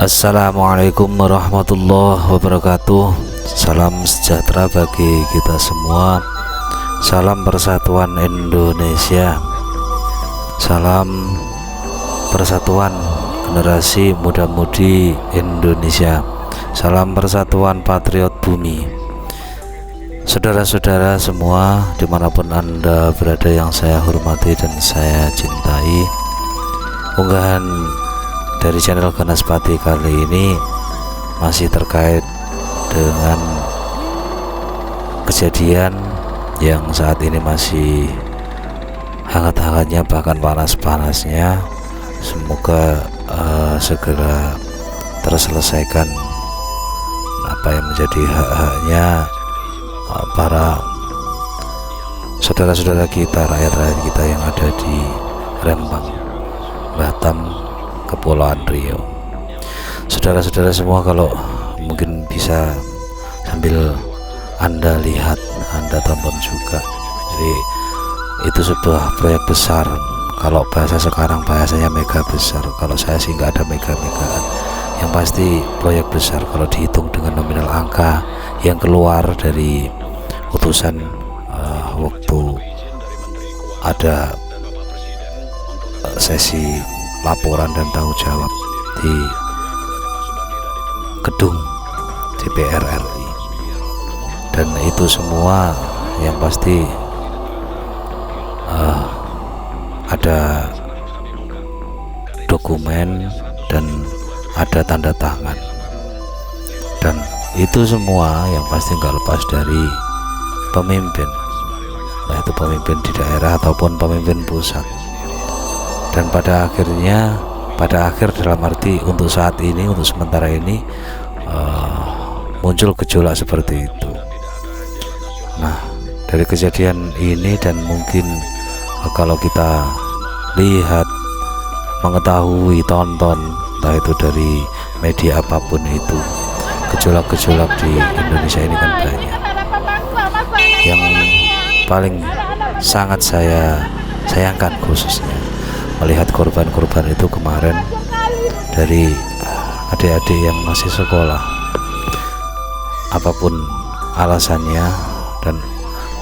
Assalamualaikum warahmatullahi wabarakatuh. Salam sejahtera bagi kita semua. Salam persatuan Indonesia. Salam persatuan generasi muda-mudi Indonesia. Salam persatuan patriot bumi. Saudara-saudara semua dimanapun Anda berada yang saya hormati dan saya cintai, unggahan dari channel Ganaspati kali ini masih terkait dengan kejadian yang saat ini masih hangat-hangatnya bahkan panas-panasnya. Semoga segera terselesaikan apa yang menjadi hak-haknya para saudara-saudara kita, rakyat-rakyat kita yang ada di Rembang, Batam, Kepulauan Riau. Saudara-saudara semua, kalau mungkin bisa sambil Anda lihat, Anda tonton juga. Jadi itu sebuah proyek besar. Kalau bahasa sekarang bahasanya mega besar. Kalau saya sih nggak ada mega-megaan. Yang pasti proyek besar kalau dihitung dengan nominal angka yang keluar dari utusan waktu ada sesi laporan dan tanggung jawab di gedung DPR RI, dan itu semua yang pasti ada dokumen dan ada tanda tangan, dan itu semua yang pasti nggak lepas dari pemimpin, nah itu pemimpin di daerah ataupun pemimpin pusat. Dan pada akhir dalam arti untuk saat ini, untuk sementara ini muncul gejolak seperti itu. Nah, dari kejadian ini dan mungkin kalau kita lihat, mengetahui, tonton, entah itu dari media apapun itu, gejolak-gejolak di Indonesia ini kan banyak. Yang paling sangat saya sayangkan khususnya melihat korban-korban itu kemarin dari adik-adik yang masih sekolah, apapun alasannya dan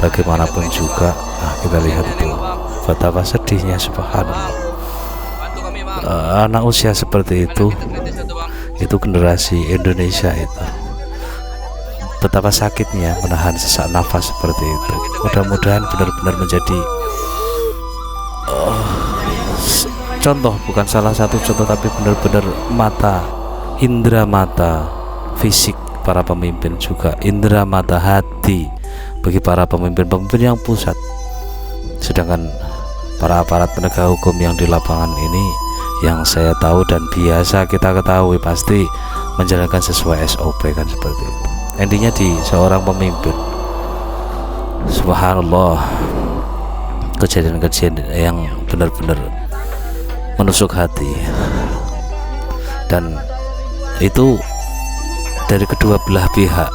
bagaimanapun juga, kita lihat itu betapa sedihnya, subhanallah. Anak usia seperti itu generasi Indonesia itu, betapa sakitnya menahan sesak nafas seperti itu. Mudah-mudahan benar-benar menjadi contoh, bukan salah satu contoh, tapi benar-benar indera mata fisik para pemimpin, juga indera mata hati bagi para pemimpin yang pusat. Sedangkan para aparat penegak hukum yang di lapangan ini, yang saya tahu dan biasa kita ketahui, pasti menjalankan sesuai SOP kan seperti itu. Endingnya di seorang pemimpin. Subhanallah, kejadian-kejadian yang benar-benar menusuk hati, dan itu dari kedua belah pihak.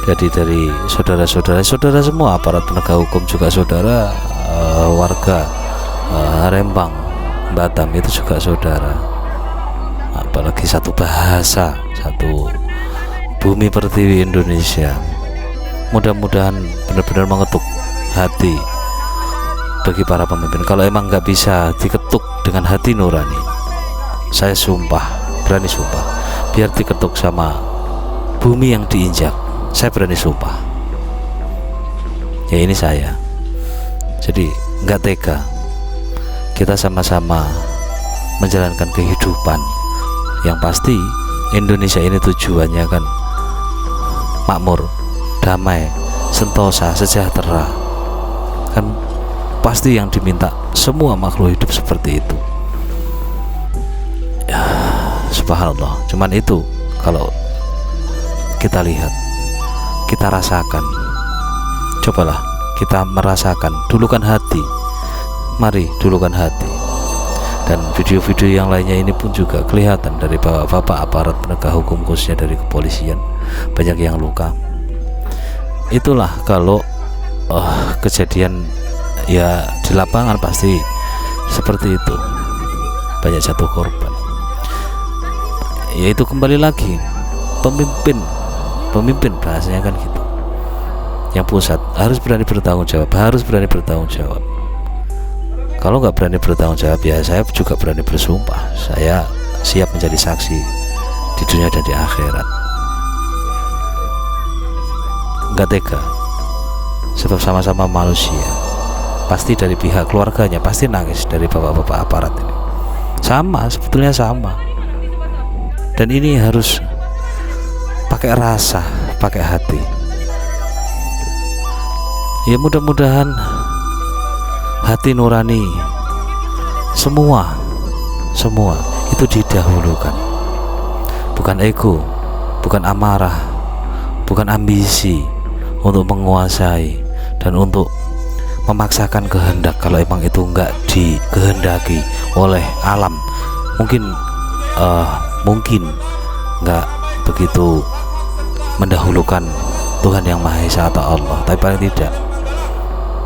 Jadi dari saudara semua, aparat penegak hukum, juga saudara warga Rembang, Batam itu juga saudara. Apalagi satu bahasa, satu bumi pertiwi Indonesia. Mudah-mudahan benar-benar mengetuk hati bagi para pemimpin. Kalau emang nggak bisa diketuk dengan hati nurani, saya sumpah, berani sumpah, biar diketuk sama bumi yang diinjak, saya berani sumpah. Ya ini saya. Jadi nggak tega kita sama-sama menjalankan kehidupan. Yang pasti Indonesia ini tujuannya kan makmur, damai, sentosa, sejahtera. Kan pasti yang diminta semua makhluk hidup seperti itu. Ya, subhanallah. Cuman itu kalau kita lihat, kita rasakan, cobalah kita merasakan, dulukan hati. Mari dulukan hati. Dan video-video yang lainnya ini pun juga kelihatan dari bapak-bapak aparat penegak hukum, khususnya dari kepolisian, banyak yang luka. Itulah kalau kejadian ya di lapangan pasti seperti itu, banyak jatuh korban. yaitu kembali lagi pemimpin bahasanya kan gitu, yang pusat harus berani bertanggung jawab, Kalau nggak berani bertanggung jawab, ya saya juga berani bersumpah saya siap menjadi saksi di dunia dan di akhirat. Nggak tega, sebab sama-sama manusia. Pasti dari pihak keluarganya pasti nangis, dari bapak-bapak aparat ini sebetulnya sama. Dan ini harus pakai rasa, pakai hati. Ya mudah-mudahan hati nurani semua itu didahulukan, bukan ego, bukan amarah, bukan ambisi untuk menguasai dan untuk memaksakan kehendak kalau emang itu enggak dikehendaki oleh alam. Mungkin enggak begitu mendahulukan Tuhan Yang Maha Esa atau Allah, tapi paling tidak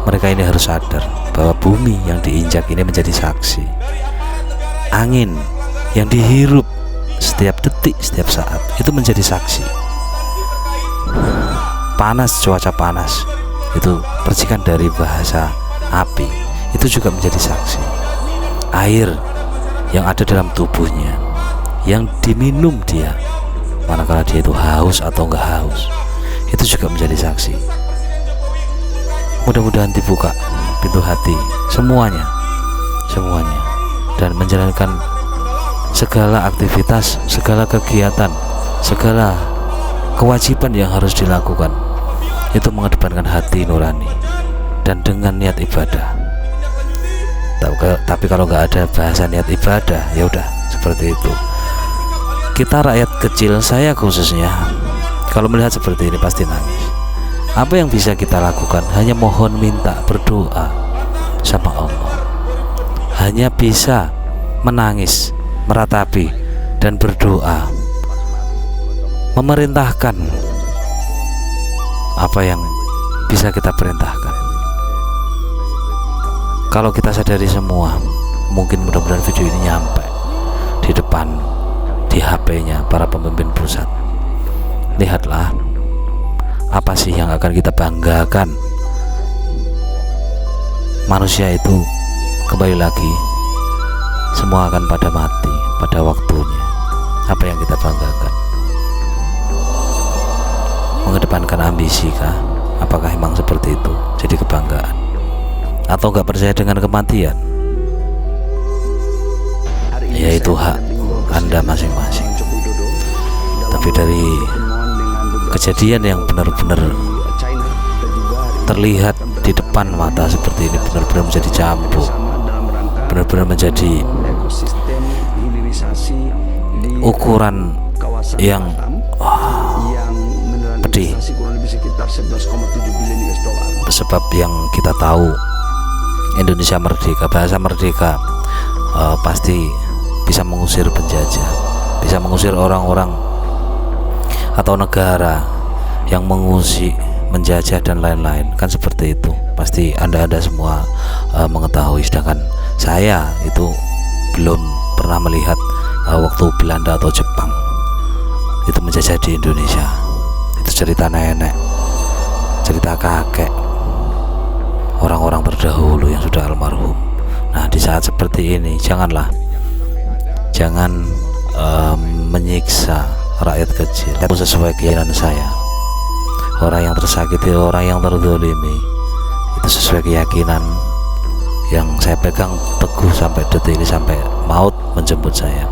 mereka ini harus sadar bahwa bumi yang diinjak ini menjadi saksi. Angin yang dihirup setiap detik, setiap saat itu menjadi saksi. Panas, cuaca panas itu percikan dari bahasa api itu juga menjadi saksi. Air yang ada dalam tubuhnya yang diminum dia, manakala dia itu haus atau enggak haus, itu juga menjadi saksi. Mudah-mudahan dibuka pintu hati semuanya, dan menjalankan segala aktivitas, segala kegiatan, segala kewajiban yang harus dilakukan itu mengedepankan hati nurani dan dengan niat ibadah. Tapi kalau nggak ada bahasa niat ibadah, ya udah seperti itu. Kita rakyat kecil, saya khususnya, kalau melihat seperti ini pasti nangis. Apa yang bisa kita lakukan? Hanya mohon, minta, berdoa sama Allah. Hanya bisa menangis, meratapi, dan berdoa, memerintahkan apa yang bisa kita perintahkan. Kalau kita sadari semua, mungkin mudah-mudahan video ini nyampe di depan, di HP-nya para pemimpin pusat. Lihatlah, apa sih yang akan kita banggakan? Manusia itu kembali lagi semua akan pada mati pada waktunya. Apa yang kita banggakan? Mengedepankan ambisi kah? Apakah memang seperti itu jadi kebanggaan? Atau nggak percaya dengan kematian? Yaitu hak Anda masing-masing. Tapi dari kejadian yang benar-benar terlihat di depan mata seperti ini, benar-benar menjadi cambuk, benar-benar menjadi ukuran yang pedih. Sebab yang kita tahu, Indonesia merdeka, bahasa merdeka pasti bisa mengusir penjajah, bisa mengusir orang-orang atau negara yang mengusik, menjajah dan lain-lain, kan seperti itu. Pasti anda semua mengetahui. Sedangkan saya itu belum pernah melihat waktu Belanda atau Jepang itu menjajah di Indonesia. Itu cerita nenek, cerita kakek, orang-orang terdahulu yang sudah almarhum. Nah, di saat seperti ini jangan menyiksa rakyat kecil. Itu sesuai keinginan saya. Orang yang tersakiti, orang yang terzolimi, itu sesuai keyakinan yang saya pegang teguh sampai detik ini, sampai maut menjemput saya.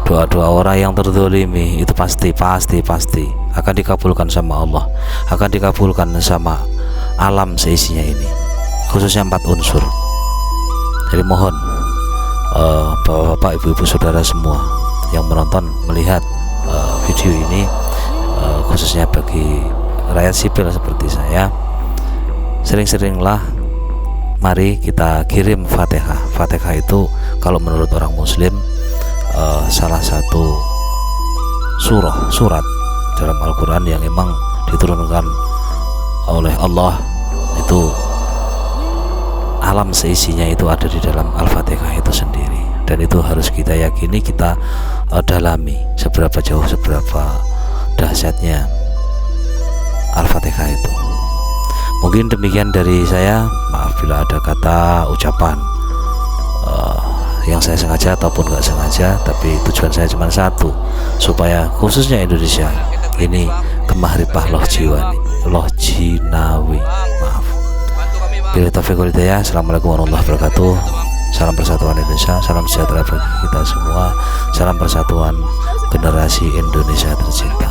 Doa-doa orang yang terzolimi itu pasti akan dikabulkan sama Allah, akan dikabulkan sama alam seisinya ini, khususnya 4 unsur. Jadi mohon bapak-bapak, ibu-ibu, saudara semua yang menonton, melihat video ini, khususnya bagi rakyat sipil seperti saya, sering-seringlah mari kita kirim Fatihah. Fatihah itu kalau menurut orang Muslim salah satu surat dalam Al-Quran yang memang diturunkan oleh Allah. Itu alam seisinya itu ada di dalam Al-Fatihah itu sendiri. dan itu harus kita yakini, kita dalami seberapa jauh, seberapa dahsyatnya Al-Fatihah itu. Mungkin demikian dari saya. Maaf bila ada kata ucapan yang saya sengaja ataupun nggak sengaja, tapi tujuan saya cuma satu, supaya khususnya Indonesia ini kemahripah loh jiwani, loh jinawi. Maaf. Bila taufiq wal hidayah. Assalamualaikum warahmatullahi wabarakatuh. Salam persatuan Indonesia, salam sejahtera bagi kita semua, salam persatuan generasi Indonesia tercinta.